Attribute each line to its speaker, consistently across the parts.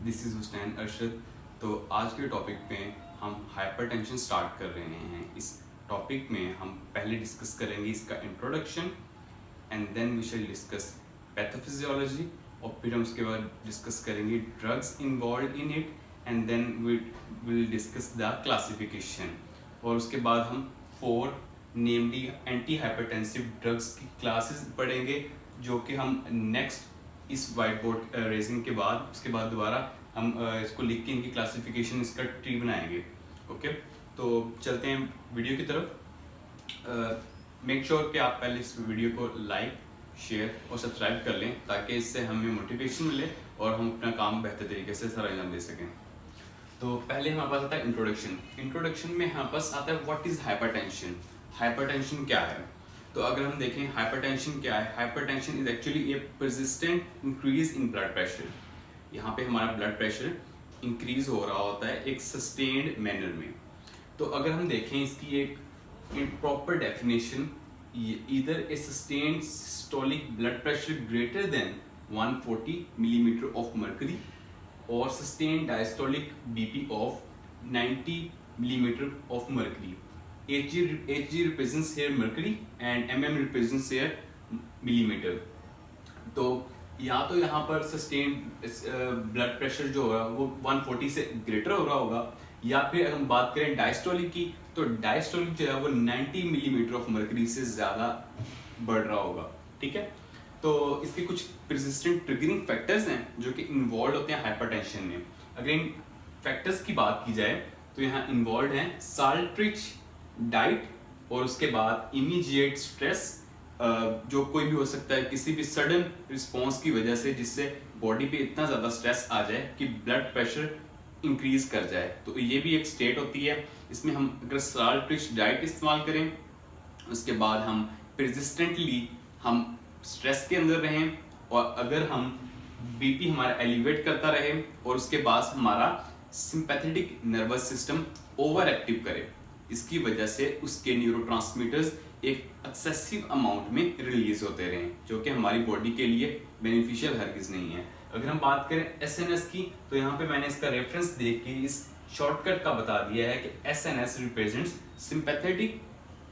Speaker 1: This is Hussain Arshad. तो आज के टॉपिक पे हम हाइपरटेंशन स्टार्ट कर रहे हैं। इस टॉपिक में हम पहले डिस्कस करेंगे इसका introduction and then we shall discuss pathophysiology, और फिर हम उसके बाद डिस्कस करेंगे drugs involve in it and then we will discuss the classification. और उसके बाद हम 4 नेमली एंटी हाइपरटेंसिव ड्रग्स की क्लासेस पढ़ेंगे, जो कि हम नेक्स्ट इस वाइट बोर्ड रेजिंग के बाद उसके बाद दोबारा हम इसको लिख के इनकी क्लासिफिकेशन इसका ट्री बनाएंगे। ओके, तो चलते हैं वीडियो की तरफ। मेक श्योर कि आप पहले इस वीडियो को लाइक, शेयर और सब्सक्राइब कर लें, ताकि इससे हमें मोटिवेशन मिले और हम अपना काम बेहतर तरीके से सर अंजाम दे सकें। तो पहले हमारे पास आता है इंट्रोडक्शन। इंट्रोडक्शन में हमारे पास आता है व्हाट इज़ हाइपरटेंशन। हाइपरटेंशन क्या है? तो अगर हम देखें हाइपरटेंशन क्या है, hypertension is actually A persistent increase in blood pressure. यहाँ पे हमारा ब्लड प्रेशर इंक्रीज हो रहा होता है एक सस्टेन्ड मैनर में। तो अगर हम देखें इसकी एक proper definition, either A sustained systolic blood pressure greater than 140 millimetre of mercury और sustained diastolic BP of 90 millimeter of mercury. Hg represents here mercury and mm represents here millimeter. तो यहाँ पर sustained blood pressure जो होगा वो 140 से greater हो रहा होगा, या फिर अगर हम बात करें डायस्टोलिक की, तो डायस्टोलिक जो है वो 90 मिलीमीटर ऑफ मर्करी से ज़्यादा बढ़ रहा होगा। ठीक है, तो इसके कुछ परसिस्टेंट ट्रिगरिंग फैक्टर्स हैं जो कि इन्वॉल्व होते हैं हाइपरटेंशन में। अगर इन फैक्टर्स की बात की जाए तो यहाँ इन्वॉल्व हैं साल्ट रिच डाइट, और उसके बाद इमीडिएट स्ट्रेस, जो कोई भी हो सकता है किसी भी सडन रिस्पॉन्स की वजह से, जिससे बॉडी पे इतना ज़्यादा स्ट्रेस आ जाए कि ब्लड प्रेशर इंक्रीज कर जाए। तो ये भी एक स्टेट होती है। इसमें हम अगर साल्ट रिच डाइट इस्तेमाल करें, उसके बाद हम परसिस्टेंटली हम स्ट्रेस के अंदर रहें, और अगर हम बीपी हमारा एलिवेट करता रहे और उसके बाद हमारा sympathetic nervous system over active करे, इसकी वजह से उसके न्यूरोट्रांसमीटर्स एक एक्सेसिव अमाउंट में रिलीज होते रहें, जो कि हमारी बॉडी के लिए बेनिफिशियल हरगिज नहीं है। अगर हम बात करें एसएनएस की, तो यहाँ पे मैंने इसका रेफरेंस देख के इस शॉर्टकट का बता दिया है कि SNS represents sympathetic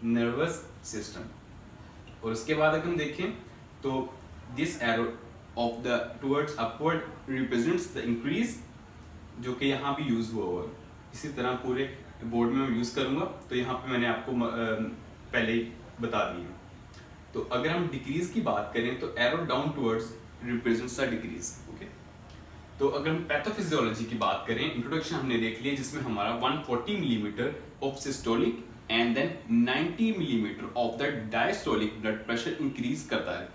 Speaker 1: nervous system. और उसके बाद अगर हम देखें तो this arrow of the towards upward represents the increase, जो कि यहाँ भी यूज हुआ हुआ है। इसी तरह पूरे बोर्ड में मैं यूज करूंगा, तो यहाँ पे मैंने आपको पहले ही बता दिया। तो अगर हम डिक्रीज की बात करें तो arrow down towards represents the decrease. Okay, तो अगर हम पैथोफिजियोलॉजी की बात करें, इंट्रोडक्शन हमने देख लिया, जिसमें हमारा 140 millimetre of systolic and then 90 millimetre of the diastolic blood pressure increase करता है।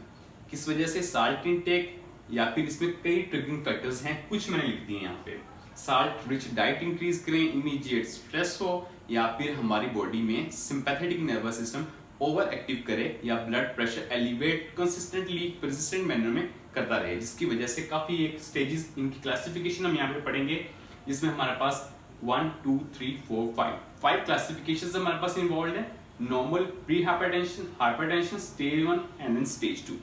Speaker 1: किस वजह से? साल्ट इनटेक, या फिर इसमें कई ट्रिगरिंग फैक्टर्स हैं, कुछ मैंने लिख दिए यहाँ पे। साल्ट रिच डाइट इंक्रीज करें, इमीडिएट स्ट्रेस हो, या फिर हमारी बॉडी में sympathetic nervous system over active करे, या blood pressure elevate consistently persistent manner में करता रहे, जिसकी वजह से काफी एक स्टेजेस, इनकी क्लासिफिकेशन हम यहाँ पे पढ़ेंगे, जिसमें हमारे पास 1 2 3 4 5 क्लासिफिकेशंस हमारे पास इन्वॉल्व है। Normal, pre hypertension, hypertension, stage 1 and then stage 2।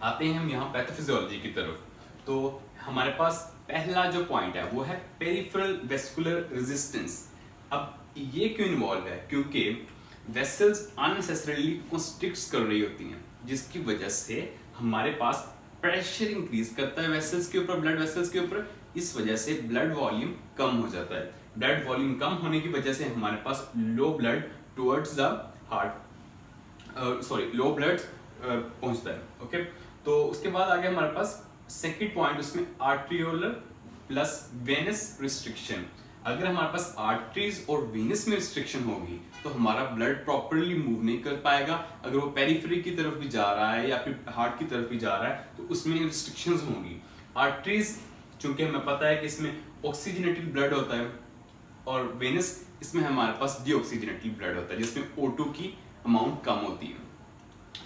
Speaker 1: आते हैं हम यहाँ पैथोफिजियोलॉजी की तरफ। तो हमारे पास पहला जो पॉइंट है वो है पेरिफेरल वेस्कुलर रेजिस्टेंस। अब ये क्यों इन्वॉल्व है? क्योंकि वेसल्स अननेसेसरीली कंस्ट्रिक्ट कर रही होती हैं, जिसकी वजह से हमारे पास प्रेशर इंक्रीज करता है वेसल्स के ऊपर, ब्लड वेसल्स के ऊपर। इस वजह से ब्लड वॉल्यूम कम हो जाता है। ब्लड वॉल्यूम कम होने की वजह से हमारे पास low blood towards the heart, low blood पहुंचता है। ओके, तो उसके बाद आगे हमारे पास सेकंड पॉइंट, उसमें आर्ट्रियोलर प्लस वेनस रिस्ट्रिक्शन। अगर हमारे पास आर्टरीज और वेनस में रिस्ट्रिक्शन होगी तो हमारा ब्लड प्रॉपरली मूव नहीं कर पाएगा। अगर वो पेरिफेरी की तरफ भी जा रहा है या फिर हार्ट की तरफ भी जा रहा है तो उसमें रिस्ट्रिक्शंस होंगी। आर्टरीज चूंकि हमें पता है कि इसमें ऑक्सीजनेटेड ब्लड होता है, और वेनस इसमें हमारे पास डीऑक्सीजनेटेड ब्लड होता है, जिसमें O2 की अमाउंट कम होती है।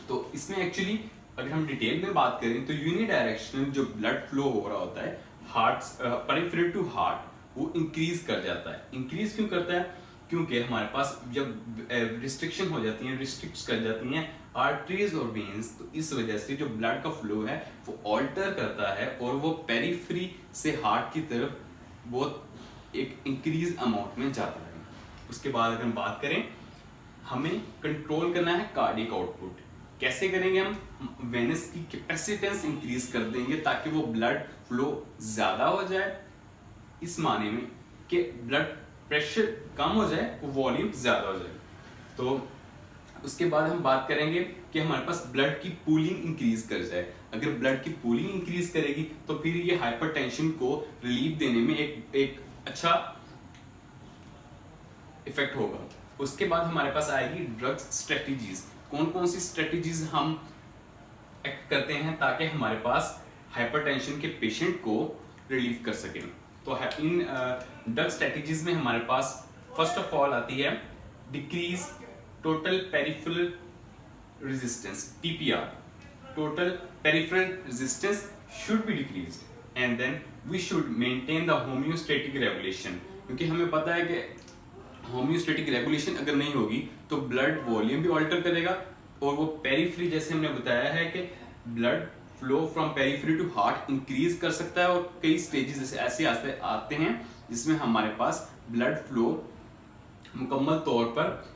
Speaker 1: तो इसमें एक्चुअली अगर हम डिटेल में बात करें तो यूनिडायरेक्शनल जो ब्लड फ्लो हो रहा होता है हार्ट पेरिफेरल टू हार्ट, वो इंक्रीज कर जाता है। इंक्रीज क्यों करता है? क्योंकि हमारे पास जब रिस्ट्रिक्शन हो जाती है, रिस्ट्रिक्ट कर जाती हैं आर्टरीज और वेन्स, तो इस वजह से जो ब्लड का फ्लो है वो ऑल्टर करता है और वो पेरिफेरी से हार्ट की तरफ बहुत एक इंक्रीज अमाउंट में जाता है। उसके बाद अगर हम बात करें, हमें कंट्रोल करना है कार्डियक आउटपुट। कैसे करेंगे? हम वेनस की कैपेसिटेंस इंक्रीज कर देंगे ताकि वो ब्लड फ्लो ज़्यादा हो जाए, इस माने में कि ब्लड प्रेशर कम हो जाए, वो वॉल्यूम ज़्यादा हो जाए। तो उसके बाद हम बात करेंगे कि हमारे पास ब्लड की पूलिंग इंक्रीज कर जाए। अगर ब्लड की पूलिंग इंक्रीज करेगी तो फिर ये हाइपरटेंशन को रिलीफ देने में एक अच्छा इफेक्ट होगा। उसके बाद हमारे पास आएगी ड्रग स्ट्रेटजीज। कौन कौन सी स्ट्रेटजीज हम एक्ट करते हैं ताकि हमारे पास हाइपरटेंशन के पेशेंट को रिलीव कर सकें। तो इन ड्रग स्ट्रेटजीज में हमारे पास फर्स्ट ऑफ ऑल आती है decrease total peripheral resistance, TPR, total peripheral resistance should be decreased, and then we should maintain the homeostatic regulation, क्योंकि हमें पता है कि होम्योस्टेटिक रेगुलेशन अगर नहीं होगी तो ब्लड वॉल्यूम भी ऑल्टर करेगा और वो पेरिफेरी, जैसे हमने बताया है कि blood flow from periphery to heart increase कर सकता है और कई स्टेजेस जैसे ऐसे आते हैं जिसमें हमारे पास ब्लड फ्लो मुकम्मल तौर पर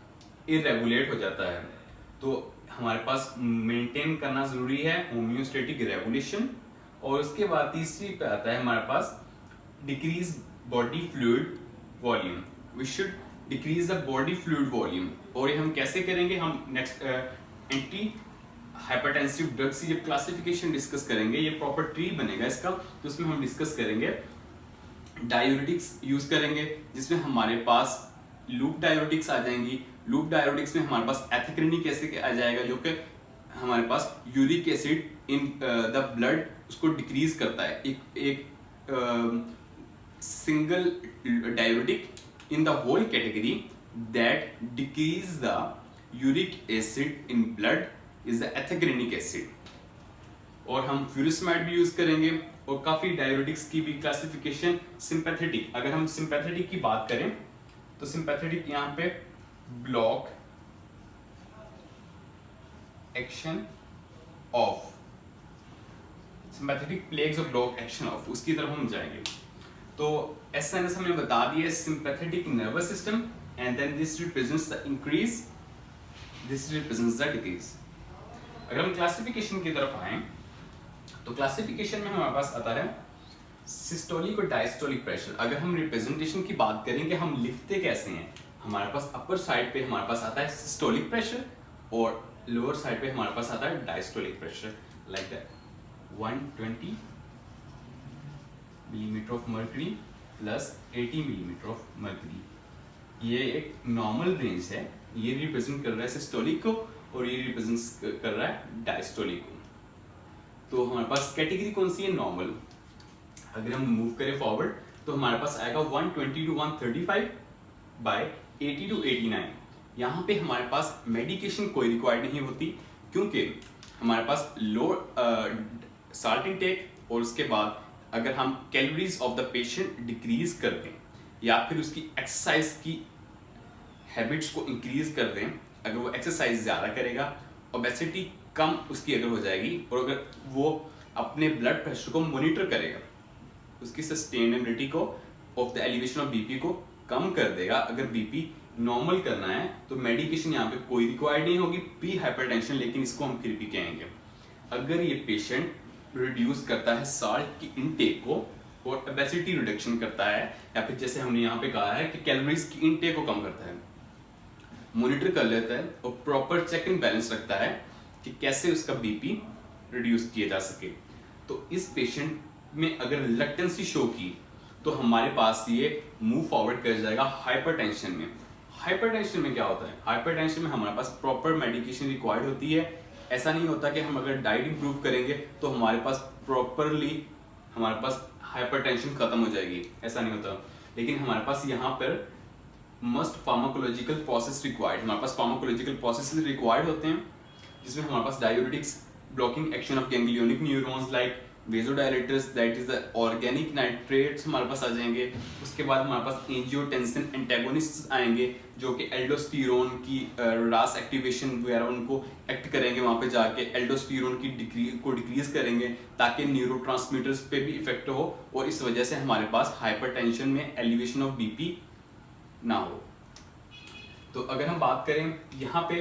Speaker 1: इरेगुलेट हो जाता है। तो हमारे पास मेंटेन करना जरूरी है होम्योस्टेटिक रेगुलेशन। और उसके बाद तीसरी पे आता है हमारे पास decrease body fluid volume. We should decrease the body fluid volume. और ये हम कैसे करेंगे? हम नेक्स्ट एंटी हाइपरटेंसिव ड्रग्स की जब क्लासिफिकेशन डिस्कस करेंगे, ये प्रॉपर ट्री बनेगा इसका, तो उसमें हम डिस्कस करेंगे डायूरेटिक्स यूज करेंगे, जिसमें हमारे पास लूप डायूरेटिक्स आ जाएंगी। लूप डायूरेटिक्स में हमारे पास एथिक्रिनिक एसिड आ जाएगा जो कि हमारे पास uric acid in the blood उसको डिक्रीज करता है। एक single diuretic in the whole category that decrease the uric acid in blood is the ethacrynic acid. और हम फ्यूरिसमाइड भी यूज करेंगे। और काफी डायूरेटिक्स की भी क्लासिफिकेशन सिंपैथेटिक, अगर हम सिंपैथेटिक की बात करें तो सिंपैथेटिक यहाँ पे ब्लॉक एक्शन ऑफ, सिंपैथेटिक प्लेग्स और ब्लॉक एक्शन ऑफ, उसकी तरफ हम जाएंगे। तो एसएनएस हमने बता दिया sympathetic nervous system, and then this represents the increase, this represents the decrease. अगर हम क्लासिफिकेशन की तरफ आए तो क्लासिफिकेशन में हमारे पास आता है सिस्टोलिक और डायस्टोलिक प्रेशर। अगर हम रिप्रेजेंटेशन की बात करें कि हम लिखते कैसे हैं, हमारे पास अपर साइड पे हमारे पास आता है सिस्टोलिक प्रेशर और लोअर साइड पे हमारे पास आता है diastolic pressure, like that 120 millimetre of mercury plus 80 millimetre of mercury. ये एक नॉर्मल रेंज है, ये रिप्रेजेंट कर रहा है सिस्टोलिक को और ये रिप्रेजेंट कर रहा है डायस्टोलिक को। तो हमारे पास कैटेगरी कौन सी है? नॉर्मल। अगर हम मूव करें फॉरवर्ड तो हमारे पास आएगा 120 टू 135 बाय 80 टू 89। यहाँ पे हमारे पास मेडिकेशन कोई रिक्वायर्ड नहीं होती, क्योंकि हमारे पास लो साल्ट इनटेक और उसके बाद अगर हम calories of the patient decrease कर दें या फिर उसकी एक्सरसाइज की हैबिट्स को इंक्रीज कर दें, अगर वो एक्सरसाइज ज़्यादा करेगा, ओबेसिटी कम उसकी अगर हो जाएगी, और अगर वो अपने ब्लड प्रेशर को मॉनिटर करेगा, उसकी सस्टेनेबिलिटी को of the elevation of BP को कम कर देगा। अगर बीपी नॉर्मल करना है तो मेडिकेशन यहाँ पे कोई रिक्वायर्ड नहीं होगी, प्री हाइपरटेंशन, लेकिन इसको हम फिर भी कहेंगे। अगर ये पेशेंट रिड्यूस करता है साल्ट की इनटेक को और ओबेसिटी रिडक्शन करता है, या फिर जैसे हमने यहाँ पे कहा है कि कैलोरीज की इनटेक को कम करता है, मॉनिटर कर लेता है और प्रॉपर चेक एंड बैलेंस रखता है कि कैसे उसका बीपी रिड्यूस किया जा सके, तो इस पेशेंट में अगर रिलक्टेंसी शो की तो हमारे पास ये मूव फॉरवर्ड कर जाएगा हाइपरटेंशन में। हाइपरटेंशन में क्या होता है? हाइपरटेंशन में हमारे पास प्रॉपर मेडिकेशन रिक्वायर्ड होती है। ऐसा नहीं होता कि हम अगर डाइट इंप्रूव करेंगे तो हमारे पास प्रॉपरली हमारे पास हाइपरटेंशन खत्म हो जाएगी, ऐसा नहीं होता। लेकिन हमारे पास यहाँ पर मस्ट फार्माकोलॉजिकल प्रोसेस रिक्वायर्ड, हमारे पास फार्माकोलॉजिकल प्रोसेस रिक्वायर्ड होते हैं, जिसमें हमारे पास diuretics, blocking action of ganglionic neurons like vasodilators that is the organic nitrates हमारे पास आ जाएंगे। उसके बाद हमारे पास एंजियोटेंसिन एंटागोनिस्ट्स आएंगे जो कि एल्डोस्टेरोन की रास एक्टिवेशन वगैरह उनको एक्ट करेंगे, वहाँ पे जाके एल्डोस्टेरोन की डिक्रीज करेंगे ताकि न्यूरोट्रांसमीटर्स पे भी इफेक्ट हो और इस वजह से हमारे पास हाइपरटेंशन में एलिवेशन ऑफ बीपी ना हो। तो अगर हम बात करें यहाँ पे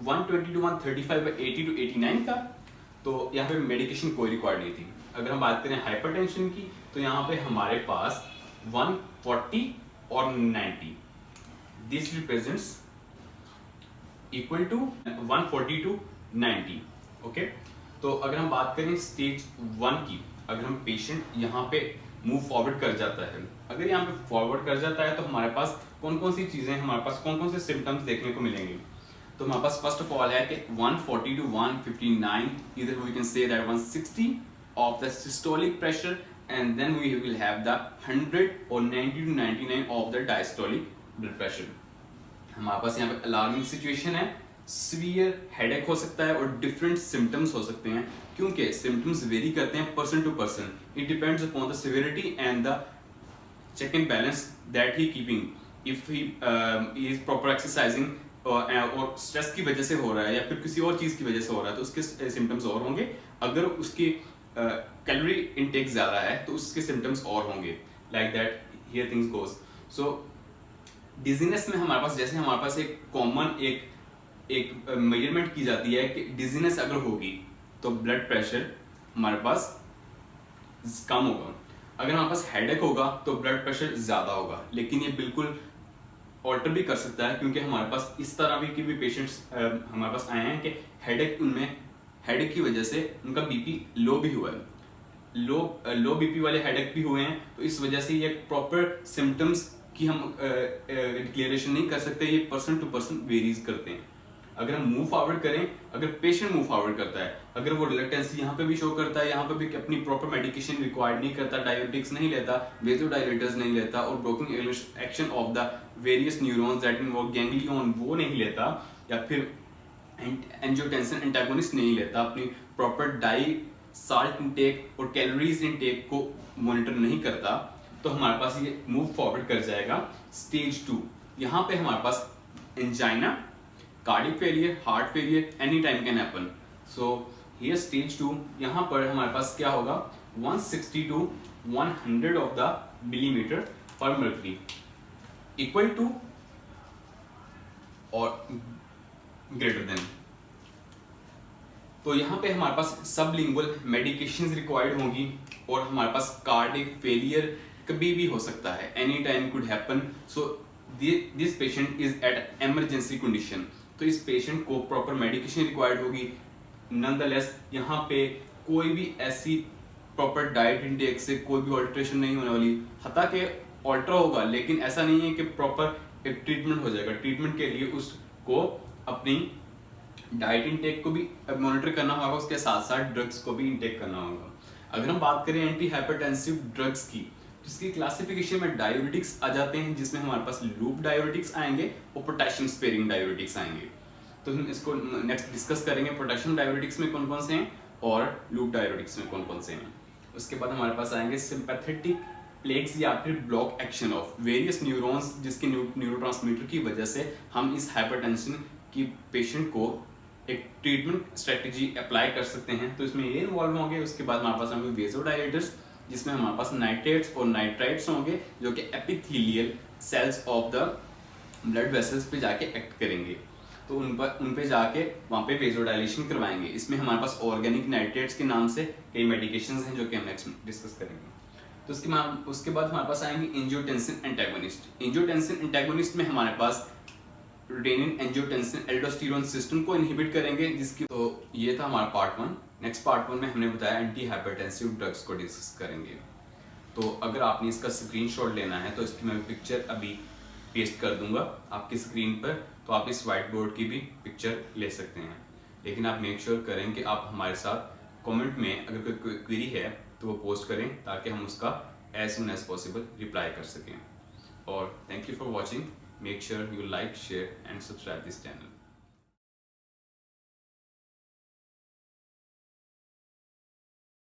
Speaker 1: 120 to 135 80 to 89 का, तो यहाँ पे मेडिकेशन कोई रिक्वायर्ड नहीं थी। अगर हम बात करें हाइपरटेंशन की तो यहाँ पे हमारे पास 140 और 90 this represents equal to 140 to 90। Okay, तो अगर हम बात करें स्टेज 1 की, अगर हम पेशेंट यहाँ पे मूव फॉरवर्ड कर जाता है, अगर यहाँ पे फॉरवर्ड कर जाता है तो हमारे पास कौन कौन सी चीजें, हमारे पास कौन कौन से सिम्टम्स देखने को मिलेंगे। तो हमारे पास फर्स्ट ऑफ ऑल है कि 140 to 159, either we can say that 160 of the systolic pressure and then we will have the 100 or 90 to 99 of the diastolic blood pressure। हमारे पास यहाँ पे अलार्मिंग सिचुएशन है, सीवियर हेडेक हो सकता है और डिफरेंट सिम्टम्स हो सकते हैं क्योंकि सिम्टम्स वेरी करते हैं person to person. It depends upon the severity and the check and balance that he keeping, if he is proper exercising और स्ट्रेस की वजह से हो रहा है या फिर किसी और चीज की वजह से हो रहा है तो उसके सिम्टम्स और होंगे। अगर उसकी कैलोरी इनटेक ज्यादा है तो उसके सिम्टम्स और होंगे, like that here things goes. So dizziness में हमारे पास, जैसे हमारे पास एक कॉमन एक मेजरमेंट की जाती है कि डिजीनेस अगर होगी तो ब्लड प्रेशर हमारे पास कम होगा, अगर हमारे पास हेडेक होगा तो ब्लड प्रेशर ज्यादा होगा। लेकिन ये बिल्कुल ऑल्टर भी कर सकता है क्योंकि हमारे पास इस तरह भी पेशेंट्स हमारे पास आए हैं कि हेडेक की वजह से उनका बीपी लो भी हुआ है, लो बीपी वाले हेडेक भी हुए हैं। तो इस वजह से ये प्रॉपर सिम्टम्स की हम डिक्लेरेशन नहीं कर सकते, ये पर्सन टू पर्सन वेरीज करते हैं। अगर हम मूव फॉरवर्ड करें, अगर पेशेंट मूव फॉरवर्ड करता है, अगर वो रिलक्टेंसी यहाँ पे भी शो करता है, यहाँ पे भी अपनी प्रॉपर मेडिकेशन रिक्वायर्ड नहीं करता, डायबिटिक्स नहीं लेता, वेजोडाइलेटर्स नहीं लेता और blocking action of the various neurons that involve ganglion वो नहीं लेता, या फिर एंजियोटेंसिन एंटागोनिस्ट नहीं लेता, अपनी प्रॉपर डाइट, साल्ट इनटेक और कैलोरीज इनटेक को मॉनिटर नहीं करता, तो हमारे पास ये मूव फॉरवर्ड कर जाएगा स्टेज 2। यहाँ पे हमारे पास angina, cardiac failure, heart failure any time can happen. So here stage 2, यहाँ पर हमारे पास क्या होगा 160 to 100 ऑफ द मिलीमीटर पर मर्करी इक्वल टू और ग्रेटर देन। तो यहाँ पे हमारे पास सबलिंगुअल मेडिकेशंस रिक्वायर्ड होंगी और हमारे पास कार्डियक फेलियर कभी भी हो सकता है, any time could happen. So this patient is at emergency condition, तो इस पेशेंट को प्रॉपर मेडिकेशन रिक्वायर्ड होगी। नॉनदलेस यहाँ पे कोई भी ऐसी प्रॉपर डाइट इंटेक से कोई भी ऑल्ट्रेशन नहीं होने वाली, हालांकि ऑल्टर होगा लेकिन ऐसा नहीं है कि प्रॉपर एक ट्रीटमेंट हो जाएगा। ट्रीटमेंट के लिए उसको अपनी डाइट इंटेक को भी मॉनिटर करना होगा, उसके साथ साथ ड्रग्स को भी इंटेक करना होगा। अगर हम बात करें एंटी हाइपरटेंसिव ड्रग्स की, जिसकी क्लासिफिकेशन में डायूरेटिक्स आ जाते हैं, जिसमें हमारे पास लूप डायूरेटिक्स आएंगे और पोटेशियम स्पेयरिंग डायूरेटिक्स आएंगे। तो हम इसको नेक्स्ट डिस्कस करेंगे, पोटेशियम डायूरेटिक्स में कौन कौन से हैं और लूप डायूरेटिक्स में कौन कौन से हैं। उसके बाद हमारे पास आएंगे सिंपैथेटिक प्लेग्स या फिर block action of various neurons, जिसके न्यूरोट्रांसमीटर की वजह से हम इस हाइपरटेंशन की पेशेंट को एक ट्रीटमेंट स्ट्रेटेजी अप्लाई कर सकते हैं। तो इसमें ये इन्वॉल्व होंगे। उसके बाद हमारे पास होंगे वेजोडाइलेटर्स, जिसमें हमारे पास नाइट्रेट्स और नाइट्राइट्स होंगे जो कि epithelial cells of the blood vessels पे जाके एक्ट करेंगे, तो उन पे जाके वहाँ पे वेजोडाइलेशन करवाएंगे। इसमें हमारे पास ऑर्गेनिक नाइट्रेट्स के नाम से कई मेडिकेशंस हैं जो कि हम नेक्स्ट डिस्कस करेंगे। तो उसके बाद हमारे पास आएंगे एंजियोटेंसिन एंटागोनिस्ट। एंजियोटेंसिन एंटागोनिस्ट में हमारे पास रेनिन एंजियोटेंसिन एल्डोस्टेरोन सिस्टम को इनहिबिट करेंगे, जिसकी तो ये था हमारा पार्ट 1। नेक्स्ट पार्ट 1 में हमने बताया एंटी हाइपरटेंसिव ड्रग्स को डिस्कस करेंगे। तो अगर आपने इसका स्क्रीनशॉट लेना है तो इसकी मैं पिक्चर अभी पेस्ट कर दूंगा आपकी स्क्रीन पर, तो आप इस व्हाइट बोर्ड की भी पिक्चर ले सकते हैं। लेकिन आप मेक श्योर करें कि आप हमारे साथ कमेंट में अगर कोई क्वेरी है तो वो पोस्ट करें, ताकि हम उसका as soon as possible reply कर सकें। और thank you for watching. Make sure you like, share and subscribe this channel.